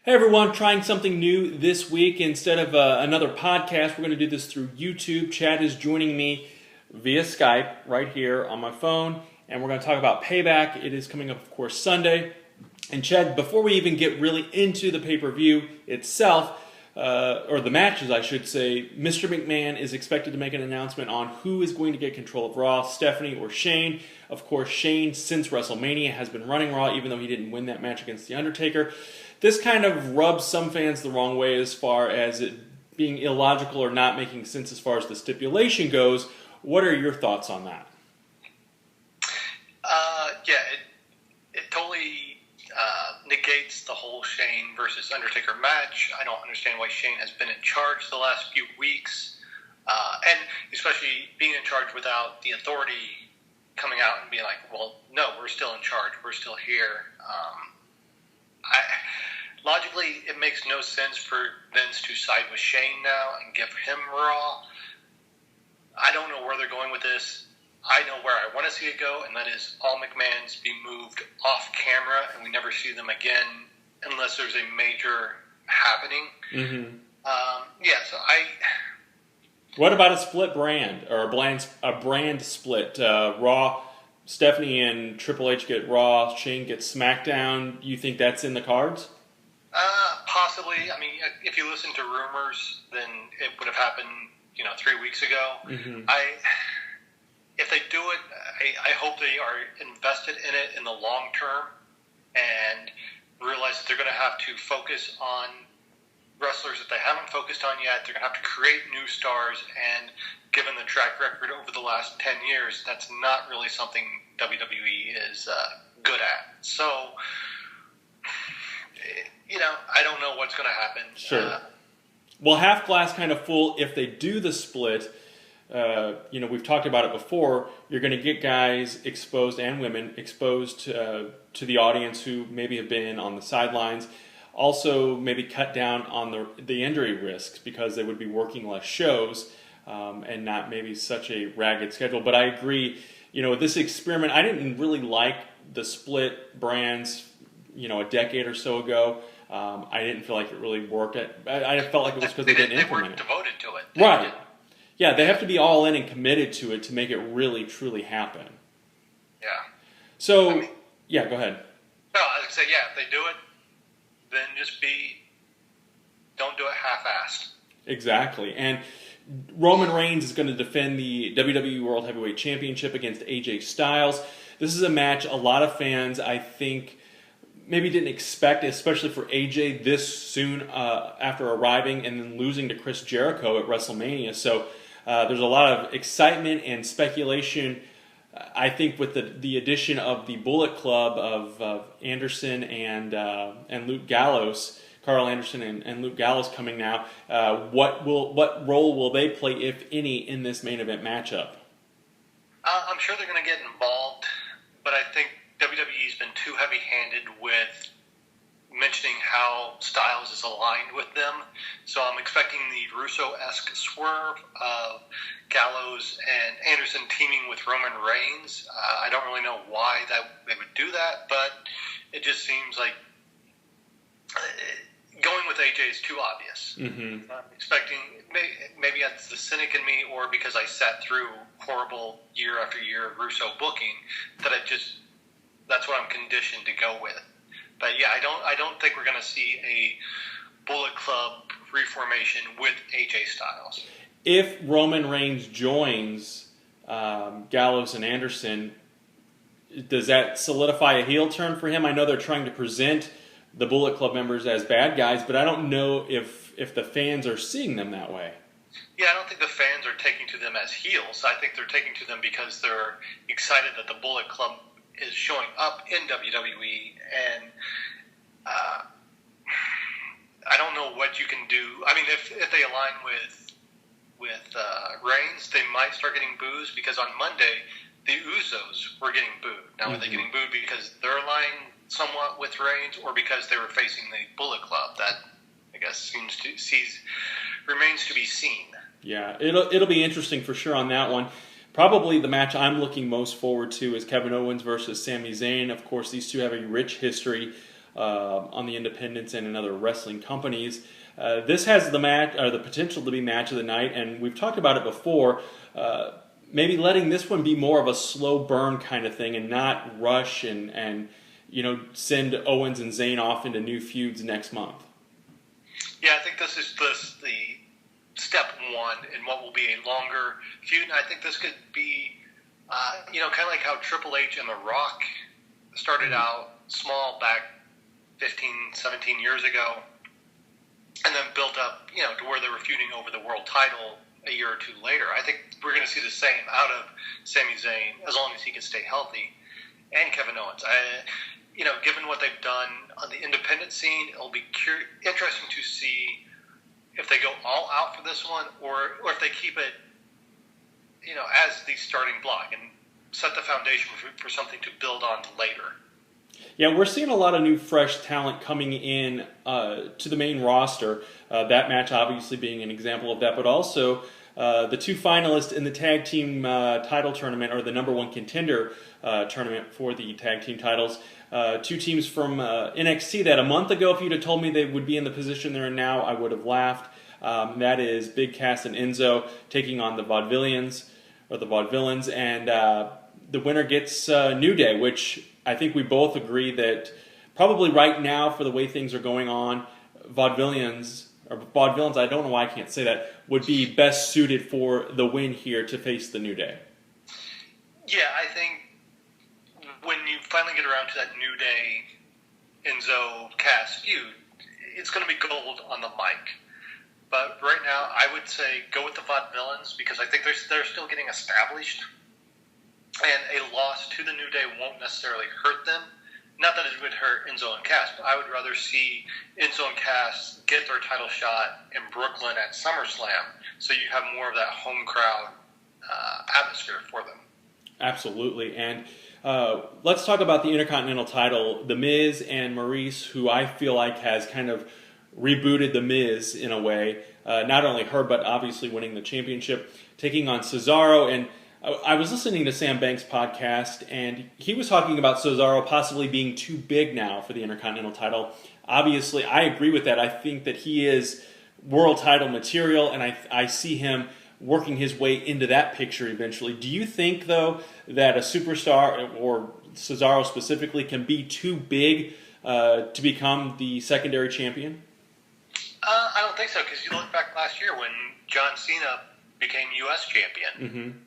Hey everyone, trying something new this week. Instead of another podcast, we're going to do this through YouTube. Chad is joining me via Skype right here on my phone, and we're going to talk about Payback. It is coming up, of course, Sunday. And Chad, before we even get really into the pay-per-view itself, or the matches, I should say, Mr. McMahon is expected to make an announcement on who is going to get control of Raw, Stephanie or Shane. Of course, Shane, since WrestleMania, has been running Raw, even though he didn't win that match against The Undertaker. This kind of rubs some fans the wrong way as far as it being illogical or not making sense as far as the stipulation goes. What are your thoughts on that? It totally negates the whole Shane versus Undertaker match. I don't understand why Shane has been in charge the last few weeks, and especially being in charge without the authority coming out and being like, well, no, we're still in charge. We're still here. Logically, it makes no sense for Vince to side with Shane now and give him Raw. I don't know where they're going with this. I know where I want to see it go, and that is all McMahons be moved off camera, and we never see them again unless there's a major happening. Mm-hmm. What about a split brand, or a brand split? Raw, Stephanie and Triple H get Raw, Shane gets SmackDown. You think that's in the cards? Possibly. I mean, if you listen to rumors, then it would have happened, 3 weeks ago. Mm-hmm. If they do it, I hope they are invested in it in the long term and realize that they're going to have to focus on wrestlers that they haven't focused on yet. They're going to have to create new stars, and given the track record over the last 10 years, that's not really something WWE is good at. So, I don't know what's going to happen. Sure. Well, half glass kind of full. If they do the split, we've talked about it before, you're going to get guys exposed and women exposed to the audience who maybe have been on the sidelines. Also, maybe cut down on the injury risks because they would be working less shows and not maybe such a ragged schedule. But I agree, this experiment, I didn't really like the split brands, a decade or so ago. I didn't feel like it really worked. I felt like it was because they didn't implement it. They weren't devoted to it. Right. Yeah, they have to be all in and committed to it to make it really, truly happen. Yeah. So, go ahead. No, I was going to say, if they do it, then don't do it half-assed. Exactly. And Roman Reigns is going to defend the WWE World Heavyweight Championship against AJ Styles. This is a match a lot of fans, I think, maybe didn't expect, especially for AJ this soon after arriving and then losing to Chris Jericho at WrestleMania. So there's a lot of excitement and speculation, I think, with the addition of the Bullet Club of Anderson and Luke Gallows, Carl Anderson and Luke Gallows coming now. What role will they play, if any, in this main event matchup? I'm sure they're going to get involved, but I think WWE's been too heavy-handed with mentioning how Styles is aligned with them. So I'm expecting the Russo-esque swerve of Gallows and Anderson teaming with Roman Reigns. I don't really know why they would do that, but it just seems like going with AJ is too obvious. Mm-hmm. I'm expecting, maybe that's the cynic in me, or because I sat through horrible year after year of Russo booking, that's what I'm conditioned to go with. But I don't think we're going to see a Bullet Club reformation with AJ Styles. If Roman Reigns joins Gallows and Anderson, does that solidify a heel turn for him? I know they're trying to present the Bullet Club members as bad guys, but I don't know if the fans are seeing them that way. Yeah, I don't think the fans are taking to them as heels. I think they're taking to them because they're excited that the Bullet Club is showing up in WWE, and I don't know what you can do. I mean, if they align with Reigns, they might start getting boos, because on Monday the Usos were getting booed. Now, are they getting booed because they're aligning somewhat with Reigns, or because they were facing the Bullet Club? That, I guess, remains to be seen. Yeah, it'll be interesting for sure on that one. Probably the match I'm looking most forward to is Kevin Owens versus Sami Zayn. Of course, these two have a rich history. on the independents and in other wrestling companies. This has the match, or the potential to be match of the night, and we've talked about it before. Maybe letting this one be more of a slow burn kind of thing, and not rush and send Owens and Zayn off into new feuds next month. Yeah, I think this is the step one in what will be a longer feud, and I think this could be, kind of like how Triple H and The Rock started out small back 15, 17 years ago, and then built up, to where they were feuding over the world title a year or two later. I think we're going to see the same out of Sami Zayn, as long as he can stay healthy, and Kevin Owens. Given what they've done on the independent scene, it'll be interesting to see if they go all out for this one, or if they keep it, as the starting block and set the foundation for something to build on later. Yeah, we're seeing a lot of new, fresh talent coming in to the main roster. That match obviously being an example of that, but also the two finalists in the tag team title tournament, or the number one contender tournament for the tag team titles. Two teams from NXT that a month ago, if you'd have told me they would be in the position they're in now, I would have laughed. That is Big Cass and Enzo taking on the Vaudevillains, and the winner gets New Day, which I think we both agree that probably right now, for the way things are going on, Vaudevillains, I don't know why I can't say that, would be best suited for the win here to face the New Day. Yeah, I think when you finally get around to that New Day Enzo-Cass feud, it's going to be gold on the mic. But right now, I would say go with the Vaudevillains, because I think they're still getting established. And a loss to the New Day won't necessarily hurt them. Not that it would hurt Enzo and Cass, but I would rather see Enzo and Cass get their title shot in Brooklyn at SummerSlam, so you have more of that home crowd atmosphere for them. Absolutely. And let's talk about the Intercontinental title. The Miz and Maurice, who I feel like has kind of rebooted The Miz in a way. Not only her, but obviously winning the championship, taking on Cesaro. And I was listening to Sam Banks' podcast, and he was talking about Cesaro possibly being too big now for the Intercontinental title. Obviously, I agree with that. I think that he is world title material, and I see him working his way into that picture eventually. Do you think, though, that a superstar, or Cesaro specifically, can be too big to become the secondary champion? I don't think so, because you look back last year when John Cena became U.S. champion. Mm-hmm.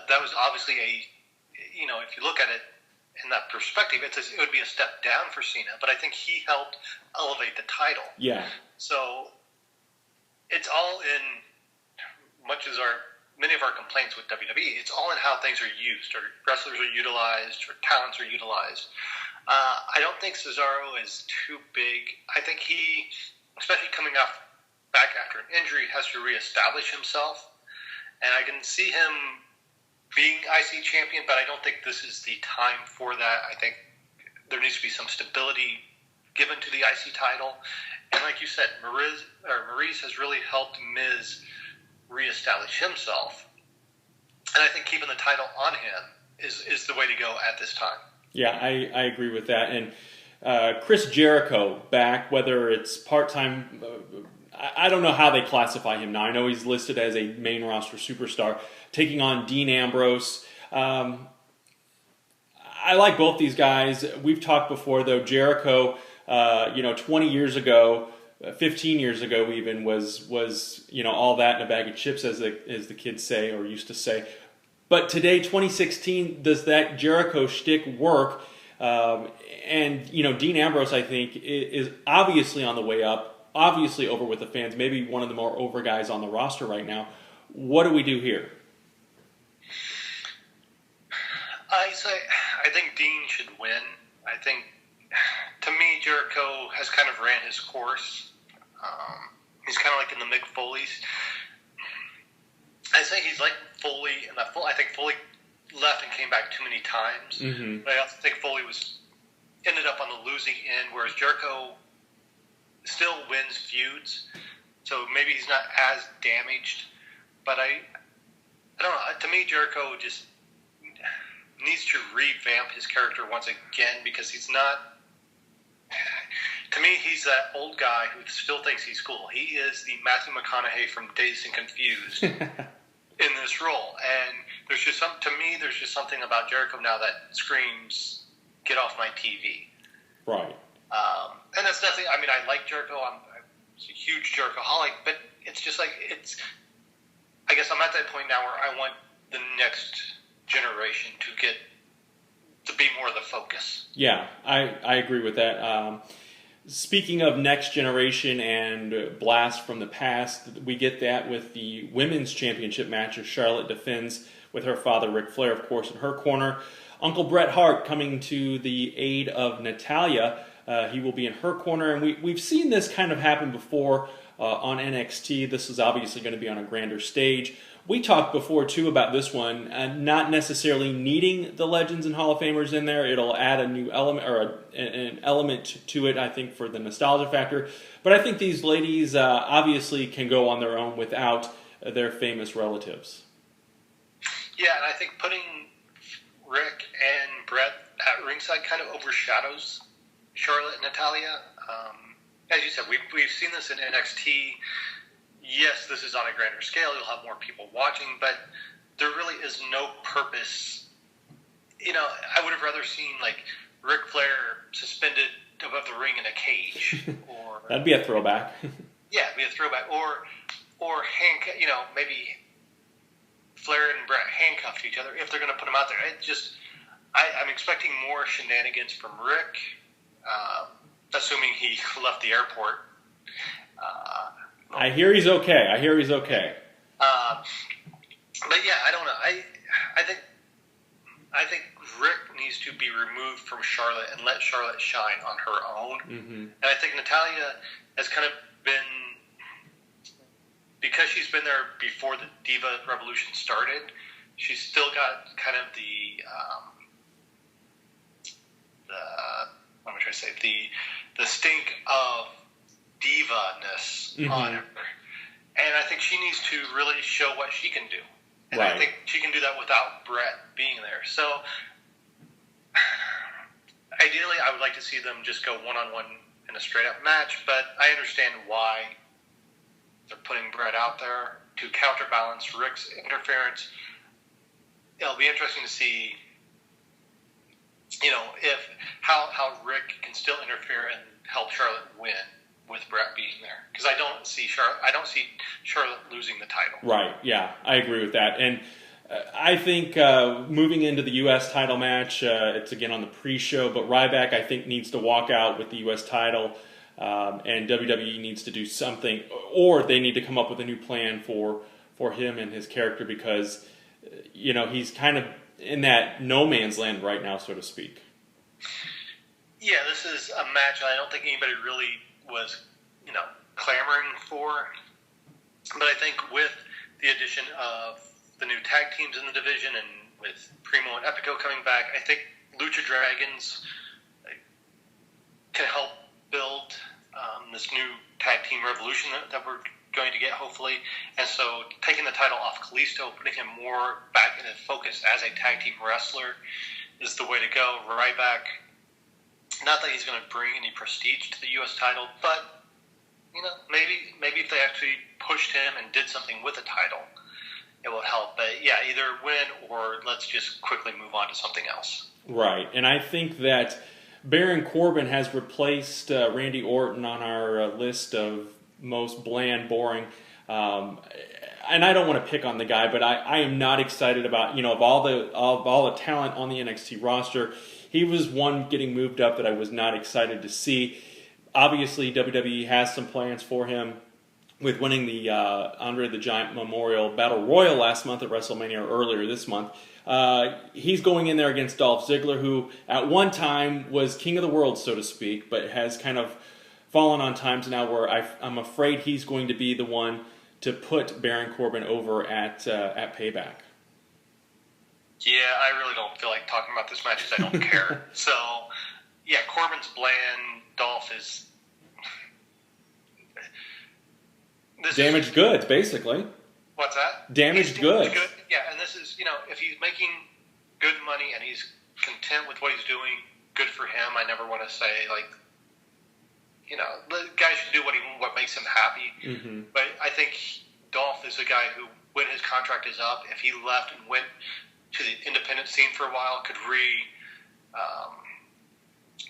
That was obviously if you look at it in that perspective, it would be a step down for Cena, but I think he helped elevate the title. Yeah. So it's all in, much as many of our complaints with WWE, it's all in how things are used, or wrestlers are utilized, or talents are utilized. I don't think Cesaro is too big. I think he, especially coming back after an injury, has to reestablish himself. And I can see him being IC champion, but I don't think this is the time for that. I think there needs to be some stability given to the IC title. And like you said, Maurice has really helped Miz reestablish himself. And I think keeping the title on him is the way to go at this time. Yeah, I agree with that. And Chris Jericho back, whether it's part-time... I don't know how they classify him now. I know he's listed as a main roster superstar, taking on Dean Ambrose. I like both these guys. We've talked before, though. Jericho, 20 years ago, 15 years ago even, was all that in a bag of chips, as the kids say, or used to say. But today, 2016, does that Jericho shtick work? And Dean Ambrose, I think, is obviously on the way up. Obviously over with the fans, maybe one of the more over guys on the roster right now. What do we do here? I think Dean should win. I think, to me, Jericho has kind of ran his course. He's kind of like in the Mick Foley's. I say he's like Foley, and I think Foley left and came back too many times. Mm-hmm. But I also think Foley ended up on the losing end, whereas Jericho still wins feuds, so maybe he's not as damaged. But I don't know. To me, Jericho just needs to revamp his character once again, because he's not To me, he's that old guy who still thinks he's cool. He is the Matthew McConaughey from Dazed and Confused in this role. And there's just something about Jericho now that screams, "Get off my TV!" Right. And that's nothing. I mean, I like Jericho. I'm a huge Jericho-holic, but it's just like I guess I'm at that point now where I want the next generation to be more the focus. Yeah, I agree with that. Speaking of next generation and blast from the past, we get that with the women's championship match as Charlotte defends with her father, Ric Flair, of course, in her corner. Uncle Bret Hart coming to the aid of Natalya. He will be in her corner, and we've seen this kind of happen before on NXT. This is obviously going to be on a grander stage. We talked before, too, about this one, not necessarily needing the Legends and Hall of Famers in there. It'll add a new element, or an element to it, I think, for the nostalgia factor. But I think these ladies obviously can go on their own without their famous relatives. Yeah, and I think putting Rick and Brett at ringside kind of overshadows Charlotte and Natalya. As you said, we've seen this in NXT. Yes, this is on a grander scale. You'll have more people watching, but there really is no purpose. You know, I would have rather seen like Ric Flair suspended above the ring in a cage, or that'd be a throwback. Yeah, it'd be a throwback, or maybe Flair and Brett handcuffed each other if they're going to put them out there. I'm expecting more shenanigans from Rick, assuming he left the airport. I hear he's okay. But yeah, I don't know. I think Rick needs to be removed from Charlotte and let Charlotte shine on her own. Mm-hmm. And I think Natalya has kind of been, because she's been there before the Diva Revolution started, she's still got kind of the stink of diva-ness on her. And I think she needs to really show what she can do. And I think she can do that without Brett being there. So, ideally, I would like to see them just go one-on-one in a straight-up match, but I understand why they're putting Brett out there to counterbalance Rick's interference. It'll be interesting to see, how Rick can still interfere and help Charlotte win with Brett being there, because I don't see Charlotte losing the title. Right. Yeah, I agree with that, and I think moving into the U.S. title match, it's again on the pre-show, but Ryback I think needs to walk out with the U.S. title, and WWE needs to do something, or they need to come up with a new plan for him and his character, because he's kind of in that no man's land right now, so to speak. Yeah, this is a match I don't think anybody really was, clamoring for. But I think with the addition of the new tag teams in the division and with Primo and Epico coming back, I think Lucha Dragons can help build this new tag team revolution that we're going to get, hopefully. And so taking the title off Kalisto, putting him more back in focus as a tag team wrestler is the way to go. Ryback, not that he's going to bring any prestige to the U.S. title, but maybe if they actually pushed him and did something with the title, it will help. But yeah, either win or let's just quickly move on to something else. Right, and I think that Baron Corbin has replaced Randy Orton on our list of most bland, boring. And I don't want to pick on the guy, but I am not excited about, of all the talent on the NXT roster, he was one getting moved up that I was not excited to see. Obviously, WWE has some plans for him with winning the Andre the Giant Memorial Battle Royal last month at WrestleMania, or earlier this month. He's going in there against Dolph Ziggler, who at one time was king of the world, so to speak, but has kind of fallen on times now where I'm afraid he's going to be the one to put Baron Corbin over at Payback. Yeah, I really don't feel like talking about this match because I don't care. So, yeah, Corbin's bland. Dolph is damaged goods, basically. What's that? Damaged goods. Good. Yeah, and this is, if he's making good money and he's content with what he's doing, good for him. I never want to say, the guy should do what makes him happy. Mm-hmm. But I think Dolph is a guy who, when his contract is up, if he left and went to the independent scene for a while, could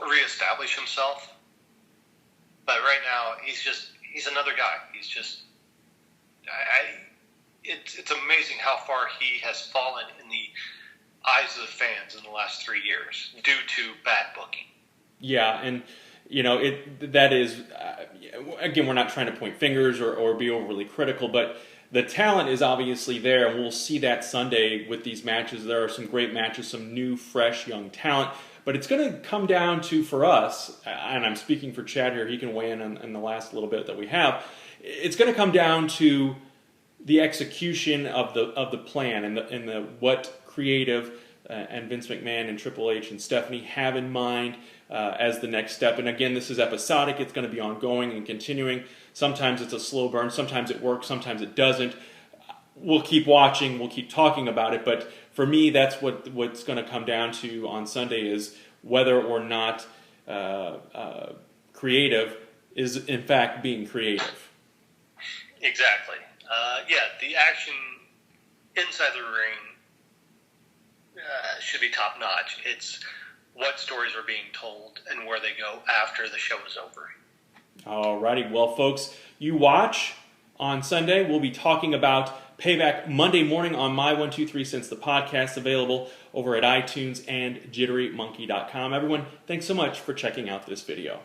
reestablish himself. But right now, he's another guy. He's just, it's amazing how far he has fallen in the eyes of the fans in the last 3 years due to bad booking. Yeah, and that is, again, we're not trying to point fingers or be overly critical, but the talent is obviously there, and we'll see that Sunday with these matches. There are some great matches, some new, fresh, young talent, but it's going to come down to, for us, and I'm speaking for Chad here, he can weigh in on the last little bit that we have, it's going to come down to the execution of the plan and the what creative and Vince McMahon and Triple H and Stephanie have in mind as the next step. And again, this is episodic. It's going to be ongoing and continuing. Sometimes it's a slow burn. Sometimes it works. Sometimes it doesn't. We'll keep watching. We'll keep talking about it. But for me, that's what's going to come down to on Sunday is whether or not creative is in fact being creative. Exactly. The action inside the ring should be top notch. It's what stories are being told and where they go after the show is over. Alrighty, well, folks, you watch on Sunday. We'll be talking about Payback Monday morning on My 123 Cents, the podcast available over at iTunes and JitteryMonkey.com. Everyone, thanks so much for checking out this video.